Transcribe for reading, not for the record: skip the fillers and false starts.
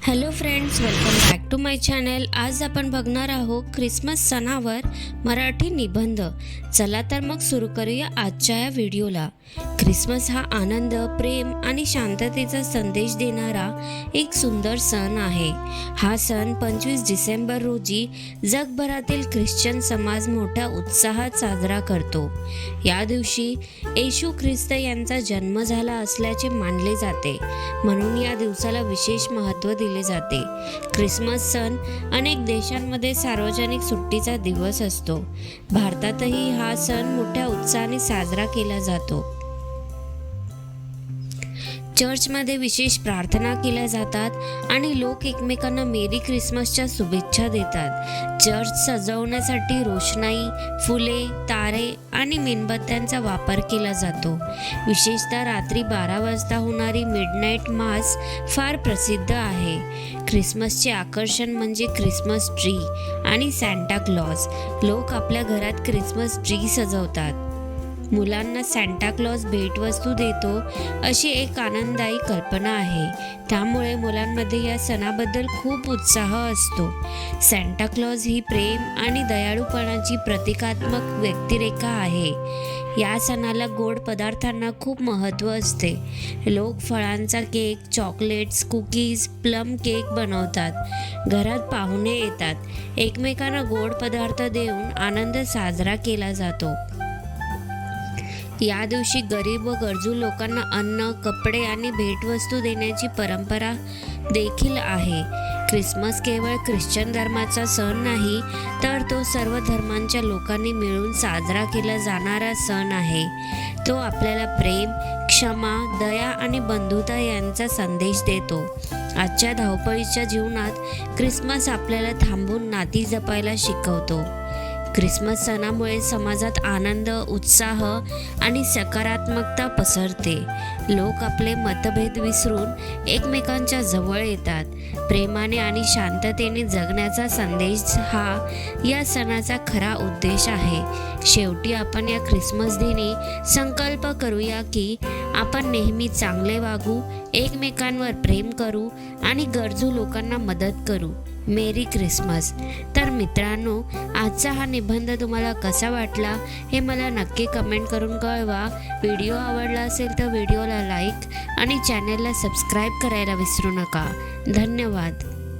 Hello friends, welcome back to my channel. आज आपण बघणार आहोत ख्रिसमस सणावर मराठी निबंध. चला तर मग सुरू करूया आजच्या या व्हिडिओला. ख्रिसमस हा आनंद, प्रेम आणि शांततेचा संदेश देणारा एक सुंदर सण आहे. हा सण 25 डिसेंबर रोजी जगभरातील ख्रिश्चन समाज मोठ्या उत्साहात साजरा करतो. या दिवशी येशू ख्रिस्त यांचा जन्म झाला असल्याचे मानले जाते, म्हणून या दिवसाला विशेष महत्त्व दिले जाते. ख्रिसमस सण अनेक देशांमध्ये सार्वजनिक सुट्टीचा दिवस असतो. भारतातही हा सण मोठ्या उत्साहाने साजरा केला जातो. चर्चमध्ये विशेष प्रार्थना केल्या जातात आणि लोक एकमेकांना मेरी ख्रिसमसच्या शुभेच्छा देतात. चर्च सजवण्यासाठी रोषणाई, फुले, तारे आणि मेणबत्त्यांचा वापर केला जातो. विशेषतः रात्री 12 वाजता होणारी मिडनाईट मास फार प्रसिद्ध आहे. ख्रिसमसचे आकर्षण म्हणजे ख्रिसमस ट्री आणि सॅन्टा क्लॉज. लोक आपल्या घरात ख्रिसमस ट्री सजवतात. मुलांना सॅन्टा क्लॉज भेटवस्तू देतो अशी एक आनंददायी कल्पना आहे. त्यामुळे मुलांमध्ये या सणाबद्दल खूप उत्साह असतो. सॅन्टा क्लॉज ही प्रेम आणि दयाळूपणाची प्रतिकात्मक व्यक्तिरेखा आहे. या सणाला गोड पदार्थांना खूप महत्त्व असते. लोक फळांचा cake, chocolates, cookies, plum cake बनवतात. घरात पाहुणे येतात. एकमेकांना गोड पदार्थ देऊन आनंद साजरा केला जातो. या दिवशी गरीब व गरजू लोकांना अन्न, कपडे आणि भेटवस्तू देण्याची परंपरा देखील आहे. ख्रिसमस केवळ ख्रिश्चन धर्माचा सण नाही, तर तो सर्व धर्मांच्या लोकांनी मिळून साजरा केला जाणारा सण आहे. तो आपल्याला प्रेम, क्षमा, दया आणि बंधुता यांचा संदेश देतो. आजच्या धावपळीच्या जीवनात ख्रिसमस आपल्याला थांबून नाती जपायला शिकवतो. ख्रिसमस सणामुळे समाजात आनंद, उत्साह आणि सकारात्मकता पसरते. लोक आपले मतभेद विसरून एकमेकांच्या जवळ येतात. प्रेमाने आणि शांततेने जगण्याचा संदेश हा या सणाचा खरा उद्देश आहे. शेवटी आपण या ख्रिसमस दिनी संकल्प करूया की आपण नेहमी चांगले वागू, एकमेकांवर प्रेम करू आणि गरजू लोकांना मदत करू. मेरी ख्रिसमस. तर मित्रांनो, आजचा हा निबंध तुम्हाला कसा वाटला हे मला नक्की कमेंट करून कळवा. व्हिडिओ आवडला असेल तर व्हिडिओला लाईक आणि चॅनलला सबस्क्राईब करायला विसरू नका. धन्यवाद.